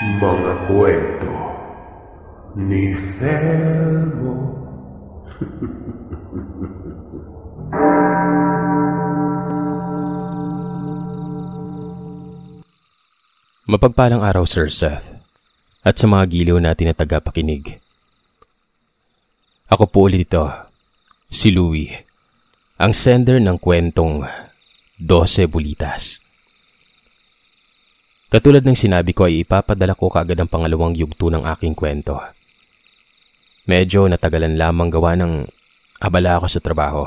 Mga kwento ni Felmo. Mapagpalang araw, Sir Seth, at sa mga giliw natin na tagapakinig. Ako po ulit ito, si Louie, ang sender ng kwentong 12 Bulitas. Katulad ng sinabi ko ay ipapadala ko kaagad ang pangalawang yugto ng aking kwento. Medyo natagalan lamang gawa ng abala ako sa trabaho.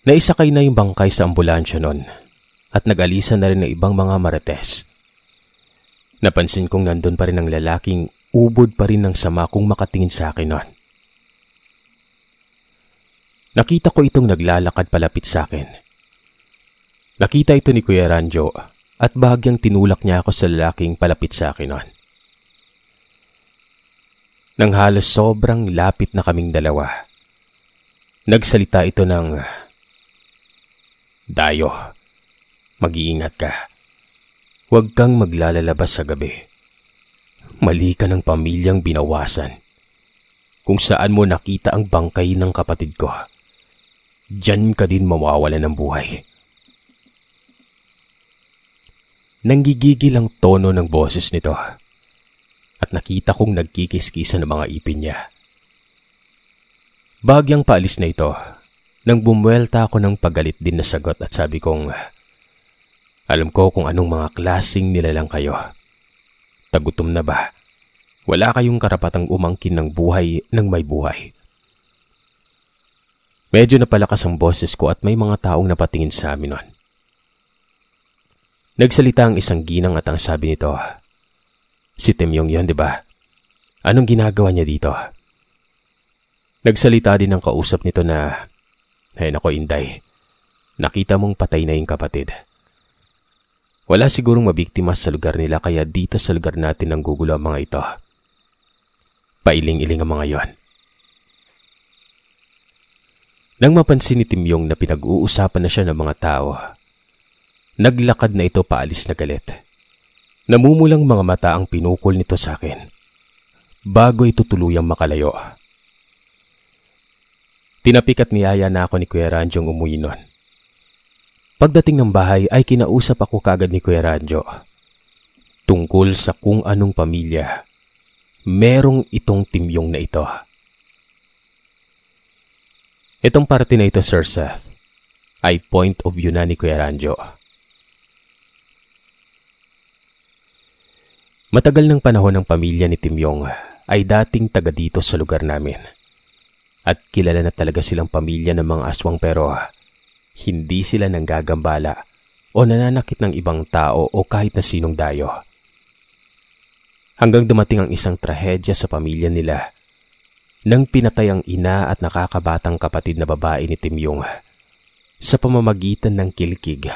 Naisakay na yung bangkay sa ambulansya nun at nag-alisan na rin ng ibang mga marites. Napansin kong nandun pa rin ang lalaking ubod pa rin ng sama kung makatingin sa akin nun. Nakita ko itong naglalakad palapit sa akin. Nakita ito ni Kuya Ranjo at bahagyang tinulak niya ako sa lalaking palapit sa akin nun. Nang halos sobrang lapit na kaming dalawa, nagsalita ito ng, "Dayo, mag-iingat ka. Huwag kang maglalalabas sa gabi. Mali ka ng pamilyang binawasan. Kung saan mo nakita ang bangkay ng kapatid ko, diyan ka din mawawalan ng buhay." Nanggigigil ang tono ng boses nito at nakita kong nagkikiskisa ng mga ipin niya. Bahagyang paalis na ito nang bumuelta ako ng pagalit din na sagot at sabi kong, "Alam ko kung anong mga klaseng nilalang kayo. Tagutom na ba? Wala kayong karapatang umangkin ng buhay ng may buhay." Medyo napalakas ang boses ko at may mga taong napatingin sa amin nun. Nagsalita ang isang ginang at ang sabi nito, "Si Timyong yun, di ba? Anong ginagawa niya dito?" Nagsalita din ang kausap nito na, "Ay nako Inday, nakita mong patay na yung kapatid. Wala sigurong mabiktima sa lugar nila kaya dito sa lugar natin ang gugulo ang mga ito. Pailing-iling ang mga yon." Nang mapansin ni Timyong na pinag-uusapan na siya ng mga tao, naglakad na ito paalis na galit. Namumulang mga mata ang pinukol nito sa akin bago ito tuluyang makalayo. Tinapik at niyaya na ako ni Kuya Ranjong umuwi nun. Pagdating ng bahay ay kinausap ako kagad ni Kuya Ranjo tungkol sa kung anong pamilya merong itong Timyong na ito. Itong parte na ito, Sir Seth, ay point of view na ni Kuya Ranjo. Matagal ng panahon ng pamilya ni Timyong ay dating taga dito sa lugar namin. At kilala na talaga silang pamilya ng mga aswang pero hindi sila nanggagambala o nananakit ng ibang tao o kahit na sinong dayo. Hanggang dumating ang isang trahedya sa pamilya nila nang pinatay ang ina at nakakabatang kapatid na babae ni Timyong sa pamamagitan ng kilkig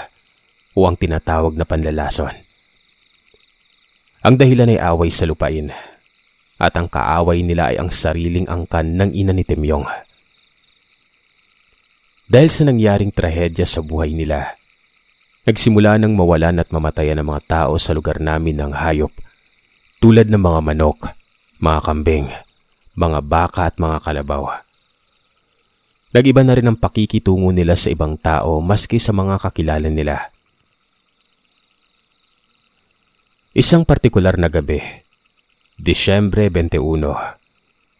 o ang tinatawag na panlalason. Ang dahilan ay away sa lupain at ang kaaway nila ay ang sariling angkan ng ina ni Timyong. Dahil sa nangyaring trahedya sa buhay nila, nagsimula nang mawalan at mamatayan ng mga tao sa lugar namin ng hayop tulad ng mga manok, mga kambing, mga baka at mga kalabaw. Nag-iba na rin ang pakikitungo nila sa ibang tao maski sa mga kakilala nila. Isang partikular na gabi, Disyembre 21,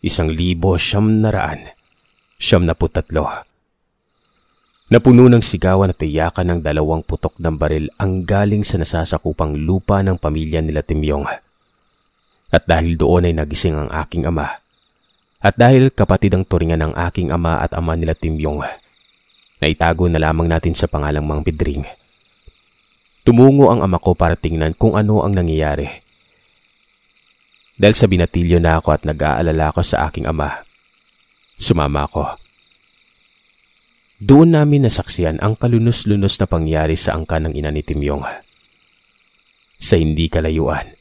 1973, napuno ng sigawan at tiyakan ng 2 putok ng baril ang galing sa nasasakupang lupa ng pamilya nila Timyong. At dahil doon ay nagising ang aking ama, at dahil kapatid ang turingan ng aking ama at ama nila Timyong, naitago na lamang natin sa pangalang Mang Bidring. Tumungo ang ama ko para tingnan kung ano ang nangyayari. Dahil sa binatilyo na ako at nag-aalala ako sa aking ama, sumama ako. Doon namin nasaksiyan ang kalunos-lunos na pangyari sa angkan ng ina ni Timyong. Sa hindi kalayuan,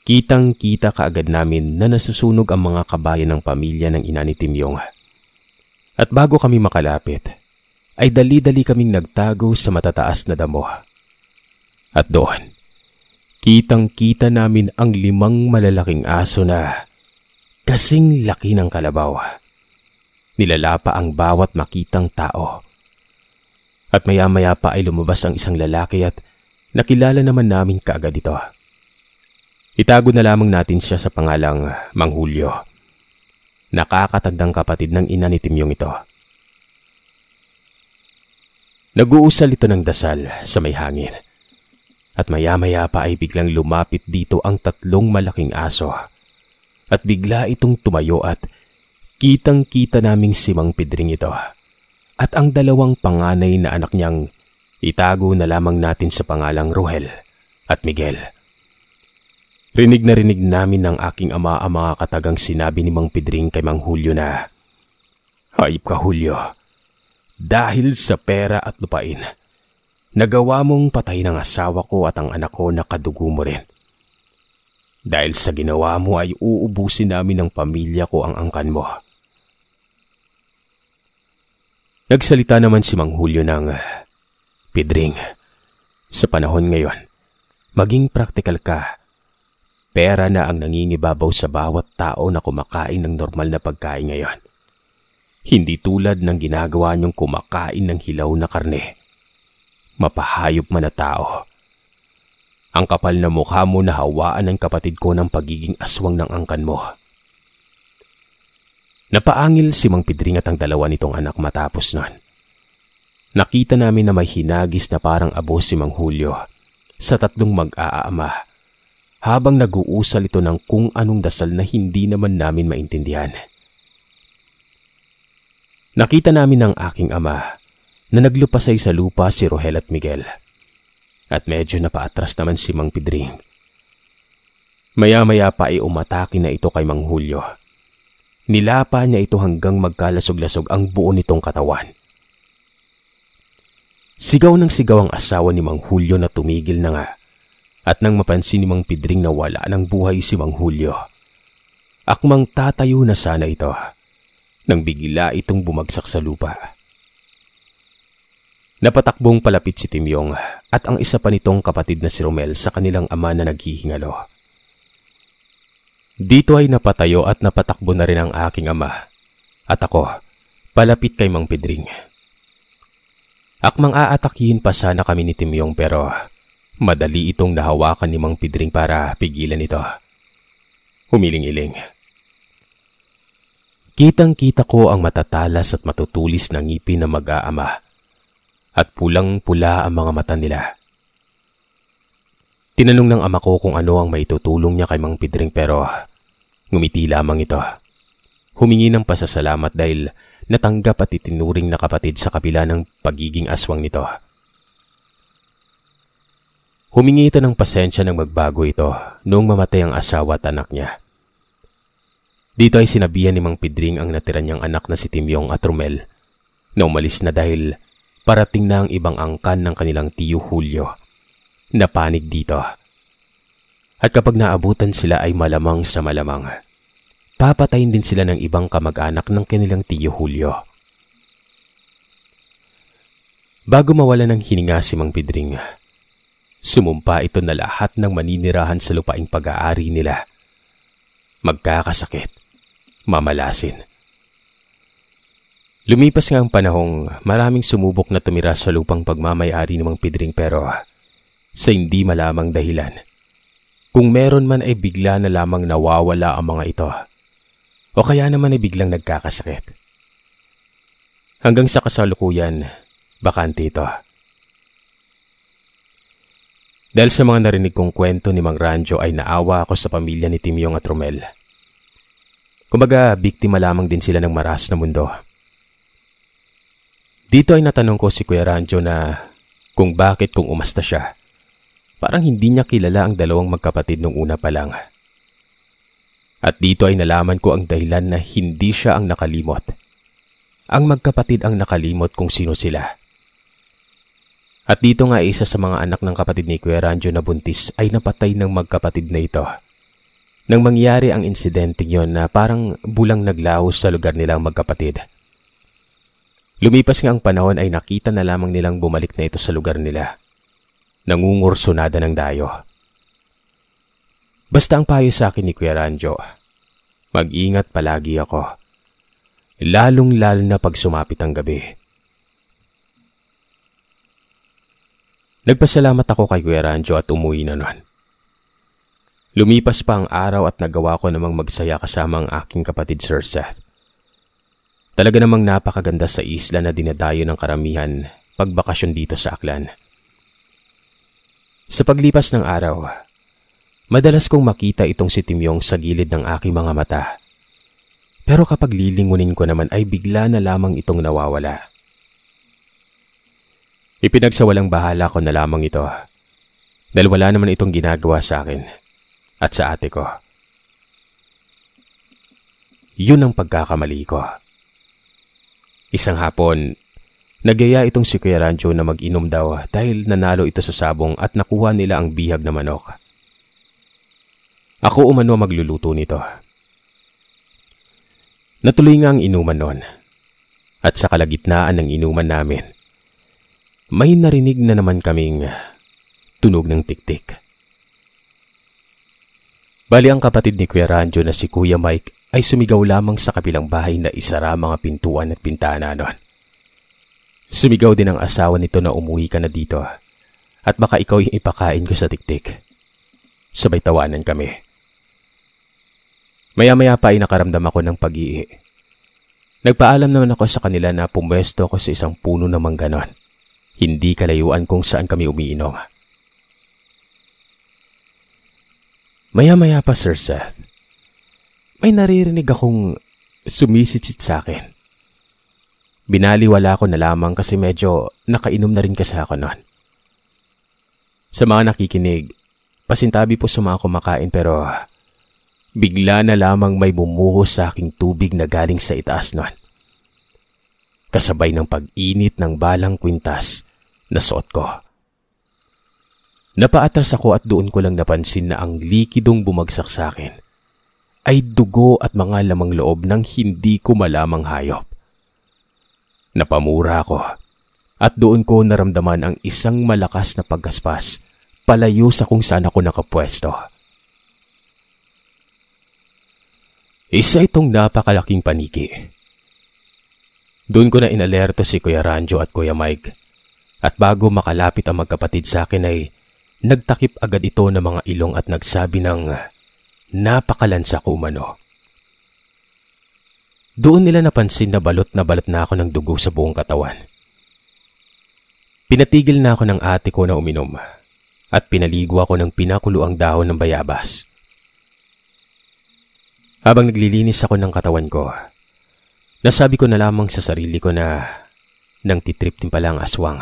kitang-kita kaagad namin na nasusunog ang mga kabayan ng pamilya ng ina ni Timyong. At bago kami makalapit, ay dali-dali kaming nagtago sa matataas na damo At doon, kitang-kita namin ang 5 malalaking aso na kasing laki ng kalabaw. Nilalapa ang bawat makitang tao. At maya-maya pa ay lumabas ang isang lalaki at nakilala naman namin kaagad ito. Itago na lamang natin siya sa pangalang Mang Julio. Nakakatandang kapatid ng ina ni Timyong ito. Nag-uusal ito ng dasal sa may hangin. At maya-maya pa ay biglang lumapit dito ang 3 malaking aso. At bigla itong tumayo at kitang-kita naming si Mang Pedring ito. At ang 2 panganay na anak niyang itago na lamang natin sa pangalang Rohel at Miguel. Rinig na rinig namin ng aking ama ang mga katagang sinabi ni Mang Pedring kay Mang Julio na, "Hayop ka, Julio. Dahil sa pera at lupain, nagawa mong patayin ang asawa ko at ang anak ko na kadugo mo rin. Dahil sa ginawa mo ay uubusin namin ng pamilya ko ang angkan mo." Nagsalita naman si Mang Julio ng, "Pedring, sa panahon ngayon, maging praktikal ka. Pera na ang nangingibabaw sa bawat tao na kumakain ng normal na pagkain ngayon. Hindi tulad ng ginagawa niyong kumakain ng hilaw na karne. Mapahayop man na tao. Ang kapal na mukha mo na hawaan ng kapatid ko ng pagiging aswang ng angkan mo." Napaangil si Mang Pedring at ang 2 nitong anak matapos nun. Nakita namin na may hinagis na parang abo si Mang Julio sa 3 mag-aama habang nag-uusal ito ng kung anong dasal na hindi naman namin maintindihan. Nakita namin ng aking ama na naglupasay sa lupa si Rohel at Miguel. At medyo napaatras naman si Mang Pedring. Maya-maya pa ay umatake na ito kay Mang Julio. Nilapa niya ito hanggang magkalasog-lasog ang buo nitong katawan. Sigaw ng sigaw ang asawa ni Mang Julio na tumigil na nga. At nang mapansin ni Mang Pedring na wala ng buhay si Mang Julio, akmang tatayo na sana ito nang bigla itong bumagsak sa lupa. Napatakbong palapit si Timyong at ang isa pa nitong kapatid na si Romel sa kanilang ama na naghihingalo. Dito ay napatayo at napatakbo na rin ang aking ama at ako palapit kay Mang Pedring. Akmang aatakihin pa sana kami ni Timyong pero madali itong nahawakan ni Mang Pedring para pigilan ito. Humiling-iling. Kitang-kita ko ang matatalas at matutulis na ngipin na mag-aama at pulang-pula ang mga mata nila. Tinanong ng ama ko kung ano ang maitutulong niya kay Mang Pedring pero ngumiti lamang ito. Humingi ng pasasalamat dahil natanggap at itinuring na kapatid sa kabila ng pagiging aswang nito. Humingi ito ng pasensya nang magbago ito noong mamatay ang asawa at anak niya. Dito ay sinabihan ni Mang Pedring ang natira niyang anak na si Timyong at Romel na umalis na dahil parating na ang ibang angkan ng kanilang tiyo Julio na panig dito. At kapag naabutan sila ay malamang sa malamang, papatayin din sila ng ibang kamag-anak ng kanilang tiyo Julio. Bago mawala ng hininga si Mang Pedring, sumumpa ito na lahat ng maninirahan sa lupaing pag-aari nila magkakasakit, mamalasin. Lumipas nga ang panahong maraming sumubok na tumira sa lupang pagmamayari ng Mang Pedring pero sa hindi malamang dahilan. Kung meron man ay bigla na lamang nawawala ang mga ito o kaya naman ay biglang nagkakasakit. Hanggang sa kasalukuyan, bakante ito. Dahil sa mga narinig kong kwento ni Mang Ranjo ay naawa ako sa pamilya ni Timyong at Romel. Kumbaga, biktima lamang din sila ng maras na mundo. Dito ay natanong ko si Kuya Ranjo na kung bakit kung umasta siya. Parang hindi niya kilala ang 2 magkapatid nung una pa lang. At dito ay nalaman ko ang dahilan na hindi siya ang nakalimot. Ang magkapatid ang nakalimot kung sino sila. At dito nga isa sa mga anak ng kapatid ni Kuya Ranjo na buntis ay napatay ng magkapatid na ito. Nang mangyari ang insidente yon na parang bulang naglahos sa lugar nilang magkapatid. Lumipas nga ang panahon ay nakita na lamang nilang bumalik na ito sa lugar nila. Nangungursunada ng dayo. Basta ang payo sa akin ni Kuya Ranjo, mag-ingat palagi ako. Lalong-lalo na pag sumapit ang gabi. Nagpasalamat ako kay Kuya Ranjo at umuwi na nun. Lumipas pa ang araw at nagawa ko namang magsaya kasama ang aking kapatid Sir Seth. Talaga namang napakaganda sa isla na dinadayo ng karamihan pagbakasyon dito sa Aklan. Sa paglipas ng araw, madalas kong makita itong si Timyong sa gilid ng aking mga mata. Pero kapag lilingunin ko naman ay bigla na lamang itong nawawala. Ipinagsawalang bahala ko na lamang ito dahil wala naman itong ginagawa sa akin at sa ate ko. Yun ang pagkakamali ko. Isang hapon, nagyaya itong si Kuya Ranjo na mag-inom daw dahil nanalo ito sa sabong at nakuha nila ang bihag na manok. Ako umano magluluto nito. Natuloy nga ang inuman noon at sa kalagitnaan ng inuman namin, may narinig na naman kaming tunog ng tiktik. Bali ang kapatid ni Kuya Ranjo na si Kuya Mike ay sumigaw lamang sa kabilang bahay na isara mga pintuan at pintana noon. Sumigaw din ang asawa nito na umuwi ka na dito at baka ikaw yung ipakain ko sa tiktik. Sabay tawanan kami. Maya-maya pa ay nakaramdam ako ng pag-ihi. Nagpaalam naman ako sa kanila na pumwesto ako sa isang puno ng mangganon. Hindi kalayuan kung saan kami umiinom. Maya-maya pa, Sir Seth, may naririnig akong sumisitsit sa akin. Binaliwala ko na lamang kasi medyo nakainom na rin kasi ako noon. Sa mga nakikinig, pasintabi po sa mga kumakain pero bigla na lamang may bumuhos sa aking tubig na galing sa itaas noon. Kasabay ng pag-init ng balang kwintas na suot ko. Napaatras ako at doon ko lang napansin na ang likidong bumagsak sa akin ay dugo at mga lamang loob ng hindi ko malamang hayop. Napamura ako at doon ko naramdaman ang isang malakas na paggaspas palayo sa kung saan ako nakapwesto. Isa itong napakalaking paniki. Doon ko na inalerto si Kuya Ranjo at Kuya Mike at bago makalapit ang magkapatid sa akin ay nagtakip agad ito ng mga ilong at nagsabi ng napakalansa ko umano. Doon nila napansin na balot na ako ng dugo sa buong katawan. Pinatigil na ako ng ate ko na uminom at pinaligo ako ng pinakuluang dahon ng bayabas. Habang naglilinis ako ng katawan ko, nasabi ko na lamang sa sarili ko na nang titrip din pala ang aswang.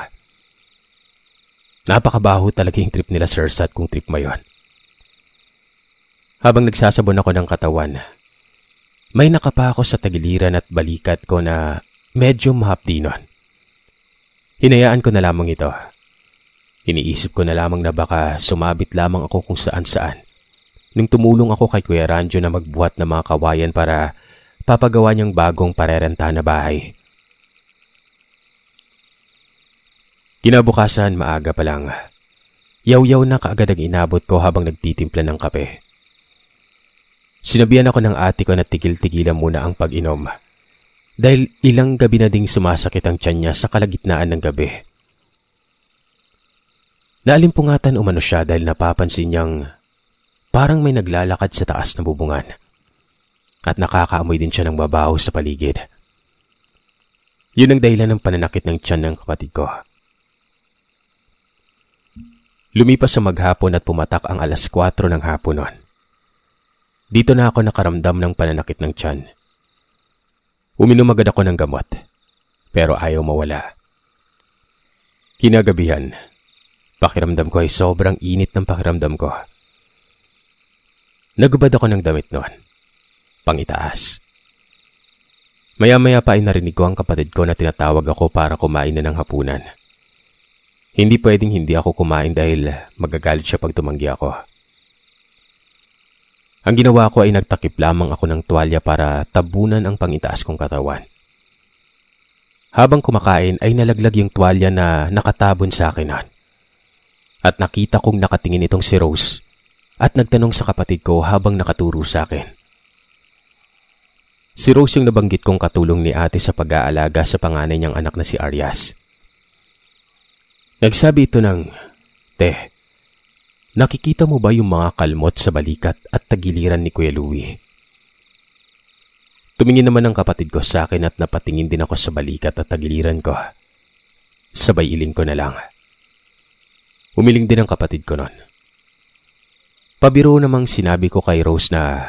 Napakabaho talaga yung trip nila, Sir Sat, kung trip mo yun. Habang nagsasabon ako ng katawan, may nakapa ako sa tagiliran at balikat ko na medyo mahapdi nun. Hinayaan ko na lamang ito. Iniisip ko na lamang na baka sumabit lamang ako kung saan-saan. Nung tumulong ako kay Kuya Ranjo na magbuhat ng mga kawayan para papagawa niyang bagong parerenta na bahay. Kinabukasan maaga pa lang. Yaw-yaw na kaagad ang inabot ko habang nagtitimpla ng kape. Sinabihan ako ng ate ko na tigil-tigilan muna ang pag-inom dahil ilang gabi na ding sumasakit ang tiyan niya sa kalagitnaan ng gabi. Naalimpungatan umano siya dahil napapansin niyang parang may naglalakad sa taas na bubungan at nakakaamoy din siya ng babaho sa paligid. Yun ang dahilan ng pananakit ng tiyan ng kapatid ko. Lumipas sa maghapon at pumatak ang 4:00 ng hapon noon. Dito na ako nakaramdam ng pananakit ng tiyan. Uminom agad ako ng gamot, pero ayaw mawala. Kinagabihan, pakiramdam ko ay sobrang init ng pakiramdam ko. Nagubad ako ng damit noon, pangitaas. Maya-maya pa ay narinig ko ang kapatid ko na tinatawag ako para kumain na ng hapunan. Hindi pwedeng hindi ako kumain dahil magagalit siya pag tumanggi ako. Ang ginawa ko ay nagtakip lamang ako ng tuwalya para tabunan ang pangitaas kong katawan. Habang kumakain ay nalaglag yung tuwalya na nakatabon sa akin noon. at nakita kong nakatingin itong si Rose at nagtanong sa kapatid ko habang nakaturo sa akin. Si Rose yung nabanggit kong katulong ni ate sa pag-aalaga sa panganay niyang anak na si Arias. Nagsabi ito ng, "Te, nakikita mo ba yung mga kalmot sa balikat at tagiliran ni Kuya Louie?" Tumingin naman ang kapatid ko sa akin at napatingin din ako sa balikat at tagiliran ko. Sabay iling ko na lang. Umiling din ang kapatid ko nun. Pabiro namang sinabi ko kay Rose na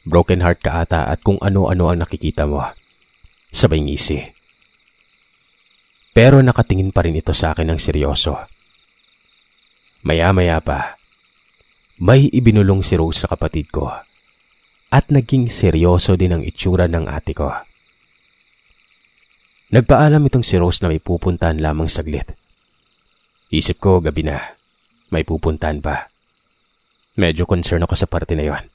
broken heart ka ata at kung ano-ano ang nakikita mo. Sabay ngisi. Pero nakatingin pa rin ito sa akin ng seryoso. Maya-maya pa, may ibinulong si Rose sa kapatid ko at naging seryoso din ang itsura ng ate ko. Nagpaalam itong si Rose na may pupuntahan lamang saglit. Isip ko gabi na, may pupuntahan pa. Medyo concern ako sa parte na yon.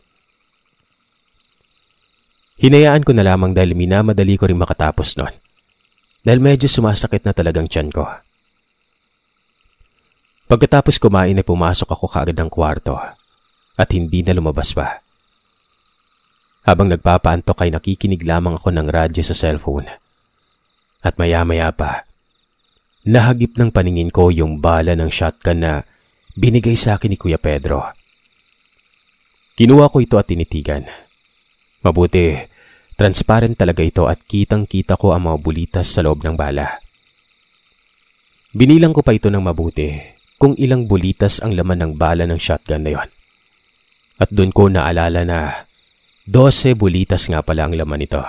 Hinayaan ko na lamang dahil minamadali ko rin makatapos nun. Dahil medyo sumasakit na talagang tiyan ko. Pagkatapos kumain ay pumasok ako kaagad ng kwarto at hindi na lumabas pa. Habang nagpapaantok ay nakikinig lamang ako ng radyo sa cellphone. At maya-maya pa, nahagip ng paningin ko yung bala ng shotgun na binigay sa akin ni Kuya Pedro. Kinuha ko ito at tinitigan. Mabuti, transparent talaga ito at kitang-kita ko ang mga bulitas sa loob ng bala. Binilang ko pa ito ng mabuti kung ilang bulitas ang laman ng bala ng shotgun na yon. At doon ko naalala na 12 bulitas nga pala ang laman nito.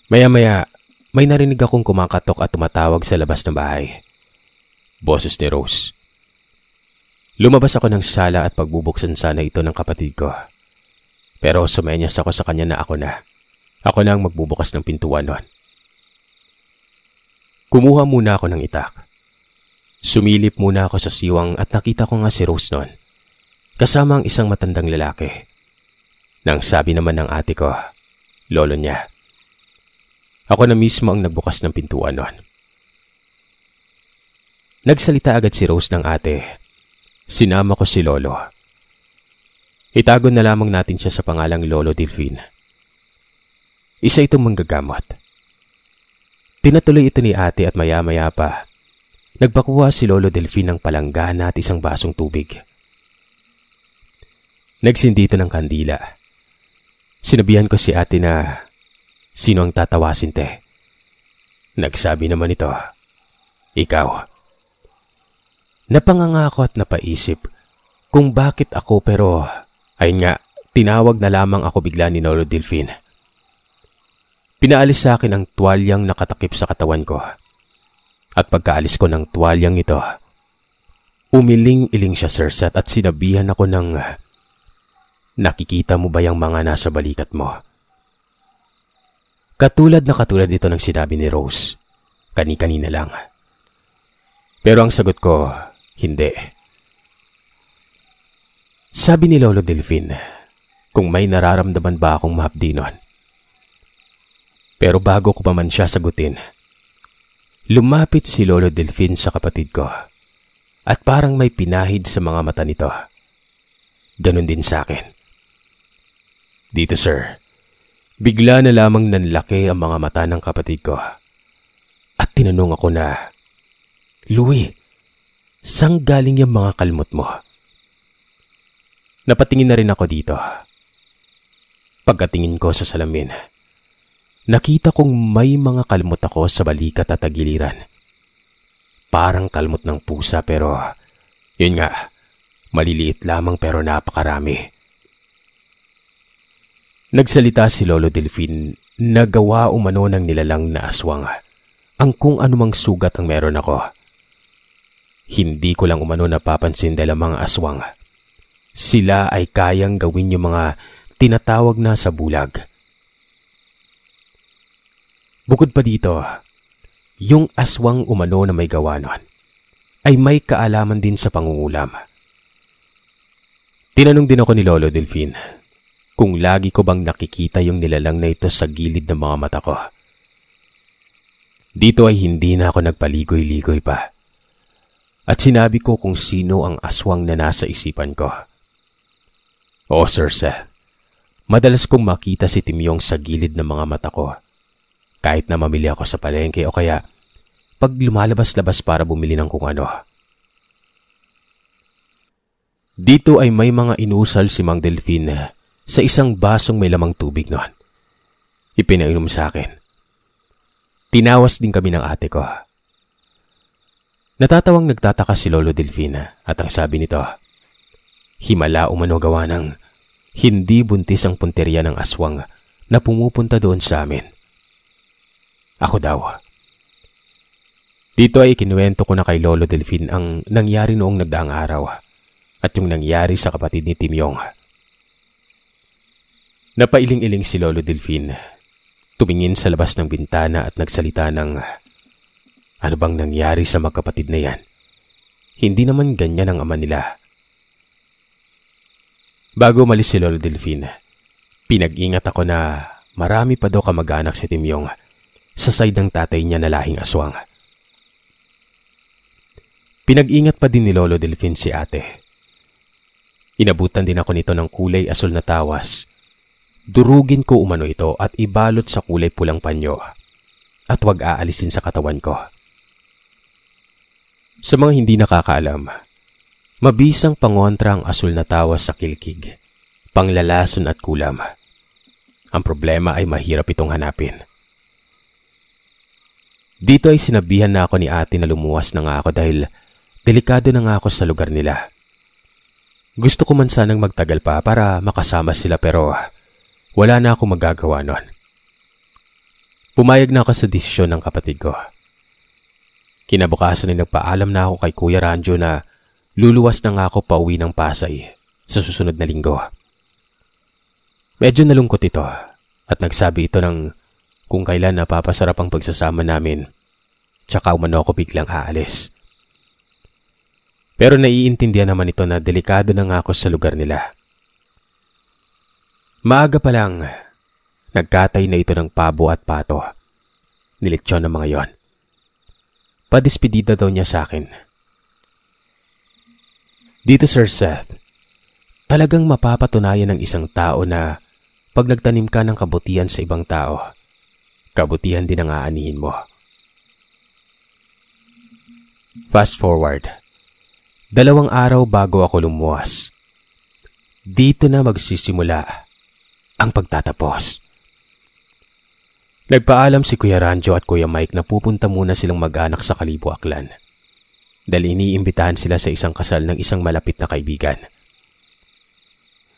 Maya-maya, may narinig akong kumakatok at tumatawag sa labas ng bahay. Boses ni Rose. Lumabas ako ng sala at pagbubuksan sana ito ng kapatid ko. Pero sumenyas ako sa kanya na ako na. Ako na ang magbubukas ng pintuan nun. Kumuha muna ako ng itak. Sumilip muna ako sa siwang at nakita ko nga si Rose nun. Kasama ang isang matandang lalaki. Nang sabi naman ng ate ko, lolo niya. Ako na mismo ang nagbukas ng pintuan nun. Nagsalita agad si Rose ng ate. Sinama ko si lolo. Itago na lamang natin siya sa pangalang Lolo Delfin. Isa itong manggagamot. Pinatuloy ito ni ate at maya-maya pa, nagpakuha si Lolo Delfin ng palanggana at isang basong tubig. Nagsindi ito ng kandila. Sinabihan ko si ate na, sino ang tatawasin, te? Nagsabi naman ito, ikaw. Napanganga ako at napaisip kung bakit ako pero ayun nga, tinawag na lamang ako bigla ni Lolo Delfin. Pinaalis sa akin ang tuwalyang nakatakip sa katawan ko. At pagkaalis ko ng tuwalyang ito, umiling-iling siya Sirset at sinabihan ako ng, nakikita mo ba yung mga nasa balikat mo? Katulad ito ng sinabi ni Rose. Kani-kanina lang. Pero ang sagot ko, hindi. Sabi ni Lolo Delfin, kung may nararamdaman ba akong mahapdi nun. Pero bago ko pa man siya sagutin, lumapit si Lolo Delfin sa kapatid ko at parang may pinahid sa mga mata nito. Ganon din sa akin. Dito sir, bigla na lamang nanlaki ang mga mata ng kapatid ko. At tinanong ako na, Louie, saan galing yung mga kalmot mo? Napatingin na rin ako dito. Pagkatingin ko sa salamin, nakita kong may mga kalmot ako sa balikat at tagiliran. Parang kalmot ng pusa pero, yun nga, maliliit lamang pero napakarami. Nagsalita si Lolo Delfin na gawa umano ng nilalang na aswang ang kung anumang sugat ang meron ako. Hindi ko lang umano napapansin dahil ang mga aswang, sila ay kayang gawin yung mga tinatawag na sa bulag. Bukod pa dito, yung aswang umano na may gawa nun ay may kaalaman din sa pangungulam. Tinanong din ako ni Lolo Delfin kung lagi ko bang nakikita yung nilalang na ito sa gilid ng mga mata ko. Dito ay hindi na ako nagpaligoy-ligoy pa. at sinabi ko kung sino ang aswang na nasa isipan ko. Oo, Sir Seth. Madalas kong makita si Timyong sa gilid ng mga mata ko. Kahit na mamili ako sa palengke o kaya pag lumalabas-labas para bumili ng kung ano. Dito ay may mga inusal si Mang Delfin sa isang basong may lamang tubig noon. Ipinainom sa akin. Tinawas din kami ng ate ko. Natatawang nagtataka si Lolo Delfin at ang sabi nito, himala umano gawa ng hindi buntis ang punteriya ng aswang na pumupunta doon sa amin. Ako daw. Dito ay kinuwento ko na kay Lolo Delfin ang nangyari noong nagdaang araw at yung nangyari sa kapatid ni Timyong. Napailing-iling si Lolo Delfin. Tumingin sa labas ng bintana at nagsalita ng, ano bang nangyari sa magkapatid na yan? Hindi naman ganyan ang ama nila. Bago umalis si Lolo Delfin, pinag-ingat ako na marami pa daw kamag-anak si Timyong sa side ng tatay niya na lahing aswang. Pinag-ingat pa din ni Lolo Delfin si ate. Inabutan din ako nito ng kulay asul na tawas. Durugin ko umano ito at ibalot sa kulay pulang panyo at wag aalisin sa katawan ko. Sa mga hindi nakakaalam, mabisang pangontra ang asul na tawas sa kilkig, panglalason at kulam. Ang problema ay mahirap itong hanapin. Dito ay sinabihan na ako ni ate na lumuwas na nga ako dahil delikado na nga ako sa lugar nila. Gusto ko man sanang magtagal pa para makasama sila pero wala na akong magagawa nun. Pumayag na ako sa desisyon ng kapatid ko. Kinabukasan ay nagpaalam na ako kay Kuya Ranjo na luluwas na nga ako pauwi ng Pasay sa susunod na linggo. Medyo nalungkot ito at nagsabi ito ng kung kailan napapasarap ang pagsasama namin tsaka umano ako biglang aalis. Pero naiintindihan naman ito na delikado na nga ako sa lugar nila. Maaga pa lang, nagkatay na ito ng pabo at pato. Nilitsyon ng mga yon. Padispedida daw niya sa akin. Dito, Sir Seth, talagang mapapatunayan ng isang tao na pag nagtanim ka ng kabutihan sa ibang tao, kabutihan din ang aanihin mo. Fast forward. 2 araw bago ako lumuwas. Dito na magsisimula ang pagtatapos. Nagpaalam si Kuya Ranjo at Kuya Mike na pupunta muna silang mag-anak sa Kalibo, Aklan. Dahil iniimbitahan sila sa isang kasal ng isang malapit na kaibigan.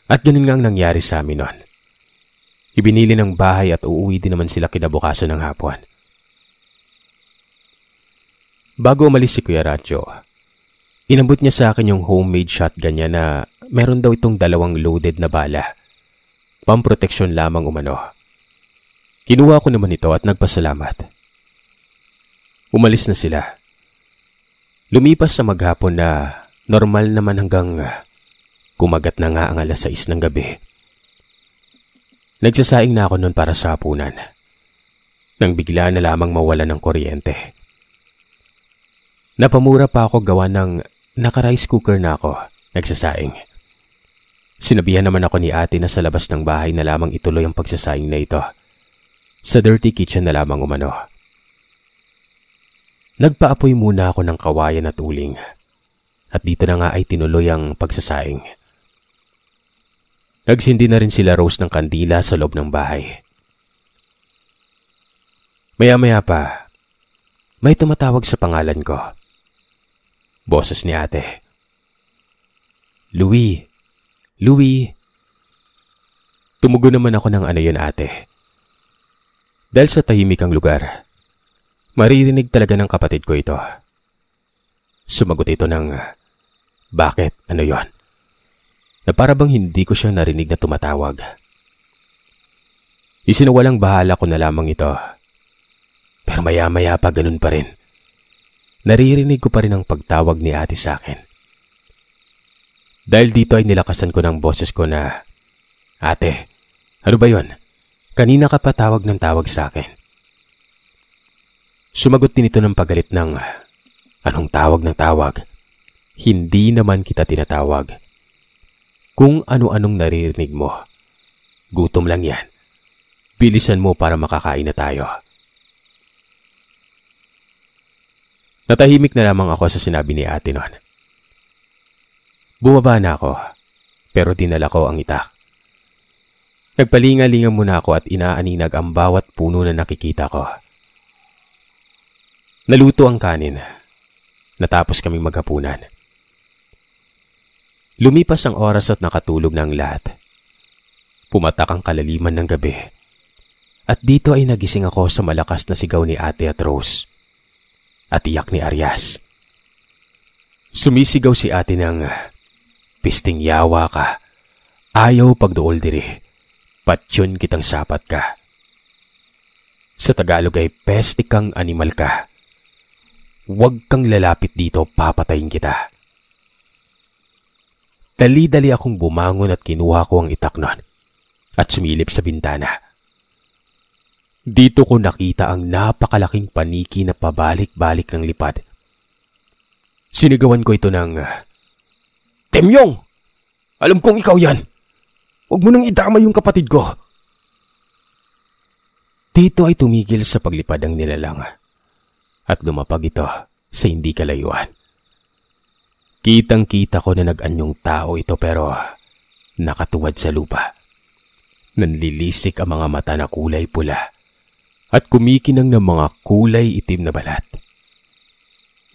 At ganun nga ang nangyari sa amin noon. Ibinili ng bahay at uuwi din naman sila kinabukasan ng hapon. Bago umalis si Kuya Ranjo, inabot niya sa akin yung homemade shotgun niya na meron daw itong 2 loaded na bala. Pamproteksyon lamang umano. Kinuha ko naman ito at nagpasalamat. Umalis na sila. Lumipas sa maghapon na normal naman hanggang kumagat na nga ang 6:00 ng gabi. Nagsasaing na ako noon para sa hapunan. Nang bigla na lamang mawala ng kuryente. Napamura pa ako gawa ng naka-rice cooker na ako, nagsasaing. Sinabihan naman ako ni ate na sa labas ng bahay na lamang ituloy ang pagsasaing na ito. Sa dirty kitchen na lamang umano. Nagpaapoy muna ako ng kawayan at uling. At dito na nga ay tinuloy ang pagsasaing. Nagsindi na rin sila Rose ng kandila sa loob ng bahay. Maya-maya pa, may tumatawag sa pangalan ko. Boses ni ate. Louie! Louie! Tumugon naman ako ng ano yun ate. Dahil sa tahimik ang lugar, maririnig talaga ng kapatid ko ito. Sumagot ito ng, bakit? Ano yon? Na para bang hindi ko siya narinig na tumatawag. Isinawalang bahala ko na lamang ito. Pero maya-maya pa ganun pa rin. Naririnig ko pa rin ang pagtawag ni ate sa akin. Dahil dito ay nilakasan ko ng boses ko na, ate, ano ba yon? Kanina ka pa tawag ng tawag sa akin. Sumagot din ito ng pagalit ng, anong tawag ng tawag? Hindi naman kita tinatawag. Kung ano-anong naririnig mo, gutom lang yan. Bilisan mo para makakain na tayo. Natahimik na lamang ako sa sinabi ni ate noon. Bumaba na ako, pero dinala ko ang itak. Nagpalingalingan muna ako at inaaninag ang bawat puno na nakikita ko. Naluto ang kanin. Natapos kaming maghapunan. Lumipas ang oras at nakatulog na ang lahat. Pumatak ang kalaliman ng gabi. At dito ay nagising ako sa malakas na sigaw ni ate at Rose. At iyak ni Arias. Sumisigaw si ate ng, "Pisting yawa ka. Ayaw pagdool diri. Patyon kitang sapat ka." Sa Tagalog ay peste kang animal ka. Huwag kang lalapit dito, papatayin kita. Dali-dali akong bumangon at kinuha ko ang itak nun at sumilip sa bintana. Dito ko nakita ang napakalaking paniki na pabalik-balik ng lipad. Sinigawan ko ito ng, "Temyong! Alam kong ikaw yan! Huwag mo nang idamay yung kapatid ko!" Dito ay tumigil sa paglipad ang nilalang at lumapag ito sa hindi kalayuan. Kitang-kita ko na nag-anyong tao ito pero nakatuwad sa lupa. Nanlilisik ang mga mata na kulay pula at kumikinang ng mga kulay itim na balat.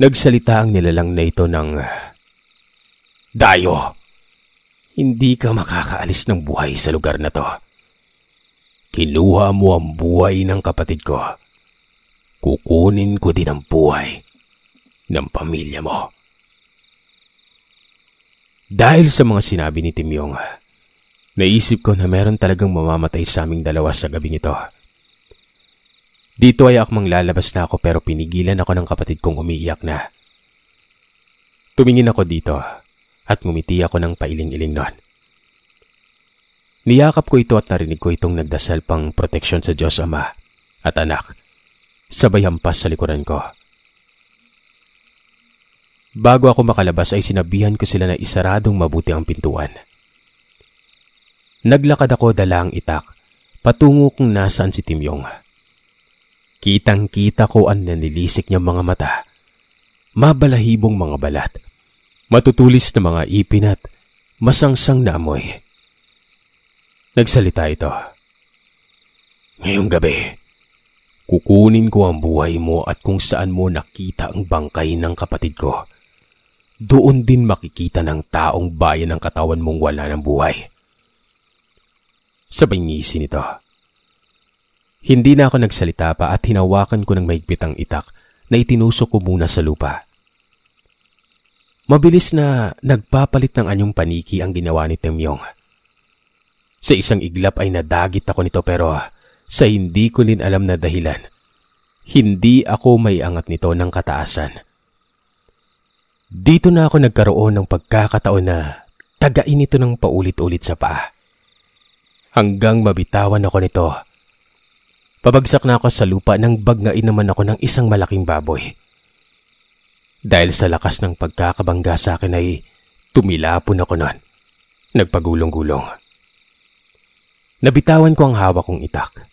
Nagsalita ang nilalang na ito ng, "Dayo! Hindi ka makakaalis ng buhay sa lugar na to. Kinuha mo ang buhay ng kapatid ko. Kukunin ko din ang buhay ng pamilya mo." Dahil sa mga sinabi ni Timyong, naisip ko na meron talagang mamamatay sa aming dalawa sa gabing ito. Dito ay akmang lalabas na ako pero pinigilan ako ng kapatid kong umiiyak na. Tumingin ako dito at ngumiti ako ng pailing-iling nun. Niyakap ko ito at narinig ko itong nagdasal pang proteksyon sa Diyos Ama at Anak, sabay hampas sa likuran ko. Bago ako makalabas ay sinabihan ko sila na isaradong mabuti ang pintuan. Naglakad ako dala ang itak, patungo kung nasaan si Timyong. Kitang-kita ko ang nanilisik niyang mga mata, mabalahibong mga balat, matutulis na mga ipin at masangsang na amoy. Nagsalita ito. "Ngayong gabi, kukunin ko ang buhay mo at kung saan mo nakita ang bangkay ng kapatid ko, doon din makikita ng taong bayan ang katawan mong wala ng buhay." Sabay ngisi nito. Hindi na ako nagsalita pa at hinawakan ko ng mahigpit ang itak na itinusok ko muna sa lupa. Mabilis na nagpapalit ng anyong paniki ang ginawa ni Temyong. Sa isang iglap ay nadagit ako nito pero sa hindi ko din alam na dahilan, hindi ako may angat nito ng kataasan. Dito na ako nagkaroon ng pagkakataon na tagain ito ng paulit-ulit sa paa. Hanggang mabitawan ako nito. Pabagsak na ako sa lupa nang bagnain naman ako ng isang malaking baboy. Dahil sa lakas ng pagkakabangga sa akin ay tumilapon ako nun. Nagpagulong-gulong. Nabitawan ko ang hawak kong itak.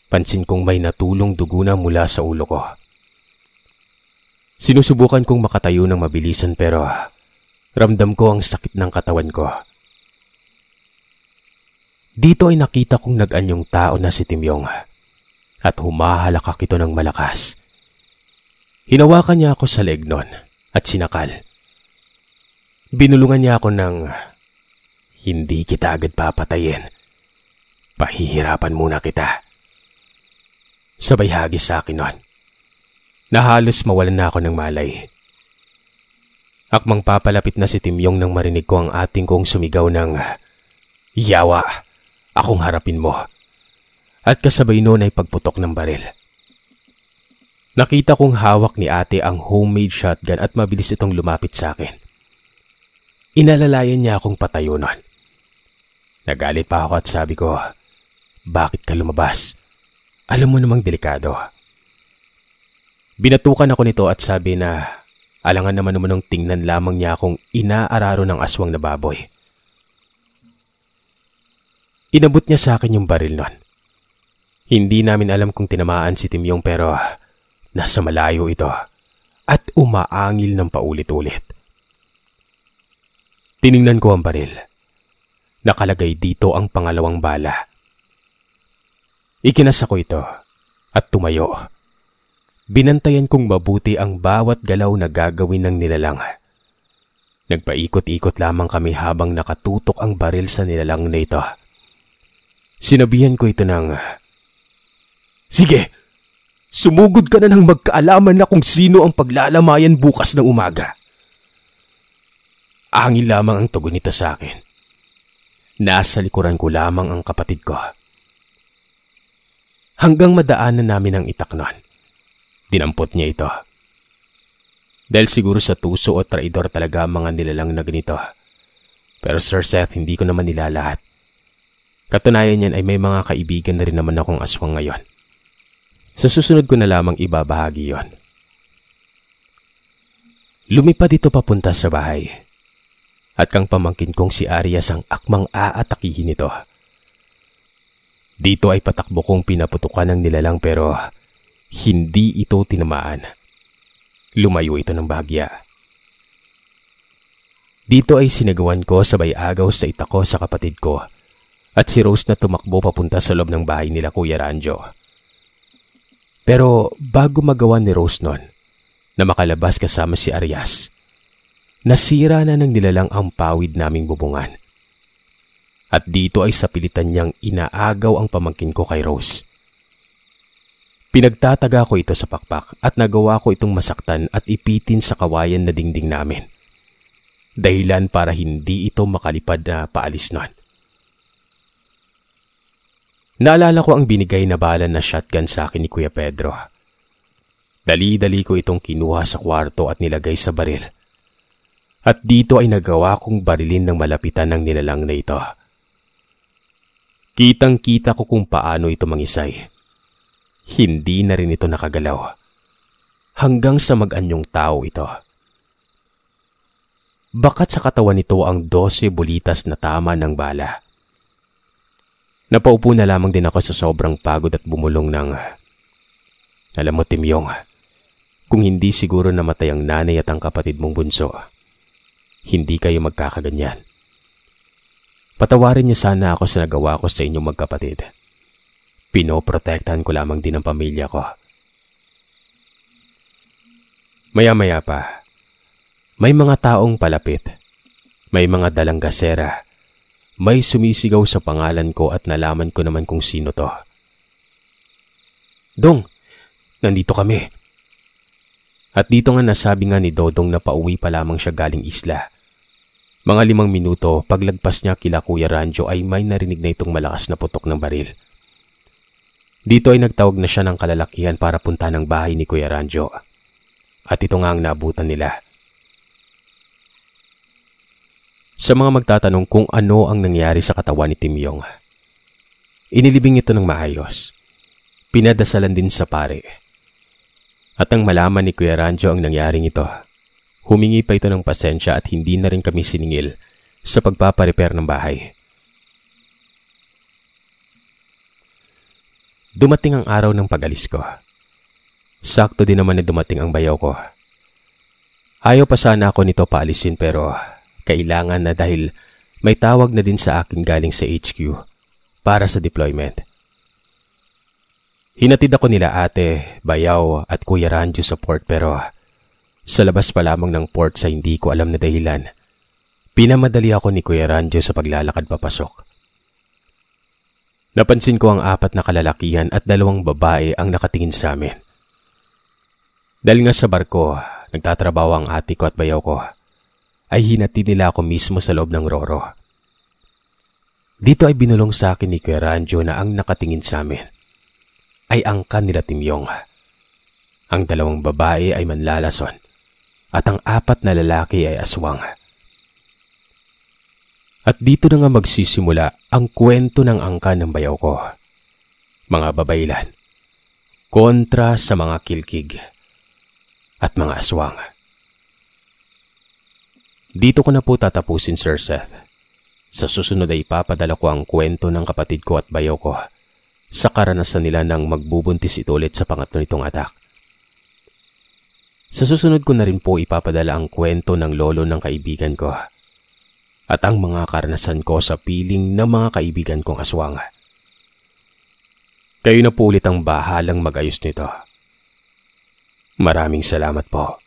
Pansin kong may natulong dugo na mula sa ulo ko. Sinusubukan kong makatayo ng mabilisan pero ramdam ko ang sakit ng katawan ko. Dito ay nakita kong nag-anyong tao na si Timyong at humahalakak ito ng malakas. Hinawakan niya ako sa leeg nun at sinakal. Binulungan niya ako ng, "Hindi kita agad papatayin. Pahihirapan muna kita." Sabay hagis sa akin nun. Nahalos mawalan na ako ng malay. Akmang papalapit na si Timyong nang marinig ko ang ating kong sumigaw ng, "Yawa, akong harapin mo." At kasabay noon ay pagputok ng baril. Nakita kong hawak ni ate ang homemade shotgun at mabilis itong lumapit sa akin. Inalalayan niya akong patayo nun. Nagalit pa ako at sabi ko, "Bakit ka lumabas? Alam mo namang delikado." Binatukan ako nito at sabi na Alangan naman nung tingnan lamang niya akong inaararo ng aswang na baboy. Inabot niya sa akin yung baril nun. Hindi namin alam kung tinamaan si Timyong pero nasa malayo ito at umaangil ng paulit-ulit. Tiningnan ko ang baril. Nakalagay dito ang pangalawang bala. Ikinasa ko ito at tumayo. Binantayan kong mabuti ang bawat galaw na gagawin ng nilalang. Nagpaikot-ikot lamang kami habang nakatutok ang baril sa nilalang na ito. Sinabihan ko ito ng, "Sige, sumugod ka na ng magkaalaman na kung sino ang paglalamayan bukas ng umaga." Angil lamang ang tugon nito sa akin. Nasa likuran ko lamang ang kapatid ko. Hanggang madaanan namin ang itak nun. Dinampot niya ito. Dahil siguro sa tuso o traidor talaga ang mga nilalang na ganito. Pero Sir Seth, hindi ko naman nilalahat. Katunayan niyan ay may mga kaibigan na rin naman akong aswang ngayon. Sa susunod ko na lamang ibabahagi yon. Lumipad ito papunta sa bahay. At kang pamangkin kong si Arias ang akmang aatakihin ito. Dito ay patakbo kong pinaputukan ng nilalang pero hindi ito tinamaan. Lumayo ito ng bahagya. Dito ay sinagawan ko sabay agaw sa itako sa kapatid ko at si Rose na tumakbo papunta sa loob ng bahay nila Kuya Ranjo. Pero bago magawa ni Rose nun na makalabas kasama si Arias, nasira na ng nilalang ang pawid naming bubungan. At dito ay sapilitan niyang inaagaw ang pamangkin ko kay Rose. Pinagtataga ko ito sa pakpak at nagawa ko itong masaktan at ipitin sa kawayan na dingding namin. Dahilan para hindi ito makalipad na paalis nun. Naalala ko ang binigay na bala na shotgun sa akin ni Kuya Pedro. Dali-dali ko itong kinuha sa kwarto at nilagay sa baril. At dito ay nagawa kong barilin ng malapitan ng nilalang na ito. Kitang-kita ko kung paano ito mangisay. Hindi na rin ito nakagalaw. Hanggang sa mag-anyong tao ito. Bakat sa katawan nito ang 12 bulitas na tama ng bala. Napaupo na lamang din ako sa sobrang pagod at bumulong ng, "Alam mo, Timyong, kung hindi siguro namatay ang nanay at ang kapatid mong bunso, hindi kayo magkakaganyan. Patawarin niyo sana ako sa nagawa ko sa inyong magkapatid. Pinoprotektahan ko lamang din ang pamilya ko." Maya-maya pa, may mga taong palapit, may mga dalang gasera, may sumisigaw sa pangalan ko at nalaman ko naman kung sino to. "Dong, nandito kami." At dito nga nasabi nga ni Dodong na pauwi pa lamang siya galing isla. Mga 5 minuto paglagpas niya kila Kuya Ranjo ay may narinig na itong malakas na putok ng baril. Dito ay nagtawag na siya ng kalalakihan para punta ng bahay ni Kuya Ranjo. At ito nga ang naabutan nila. Sa mga magtatanong kung ano ang nangyari sa katawan ni Timyong, inilibing ito ng maayos. Pinadasalan din sa pare. At ang malaman ni Kuya Ranjo ang nangyaring ito, humingi pa ito ng pasensya at hindi na rin kami siningil sa pagpaparepair ng bahay. Dumating ang araw ng pag-alis ko. Sakto din naman na dumating ang bayaw ko. Ayaw pa sana ako nito paalisin pero kailangan na dahil may tawag na din sa akin galing sa HQ para sa deployment. Hinatid ako nila ate, bayaw at Kuya Ranjo sa port pero sa labas pa lamang ng port sa hindi ko alam na dahilan, pinamadali ako ni Kuya Ranjo sa paglalakad papasok. Napansin ko ang 4 na kalalakihan at 2 babae ang nakatingin sa amin. Dahil nga sa barko, nagtatrabaho ang ate ko at bayaw ko, ay hinatid nila ako mismo sa loob ng roro. Dito ay binulong sa akin ni Kuya Ranjo na ang nakatingin sa amin ay angkan nila Timyong. Ang 2 babae ay manlalason at ang 4 na lalaki ay aswang. At dito na nga magsisimula ang kwento ng angkan ng bayaw ko. Mga babaylan, kontra sa mga kilkig at mga aswang. Dito ko na po tatapusin, Sir Seth. Sa susunod ay ipapadala ko ang kwento ng kapatid ko at bayaw ko sa karanasan nila nang magbubuntis ito ulit sa pangatlo nitong anak. Sa susunod ko na rin po ipapadala ang kwento ng lolo ng kaibigan ko at ang mga karanasan ko sa piling ng mga kaibigan kong aswang. Kayo na po ulit ang bahalang mag-ayos nito. Maraming salamat po.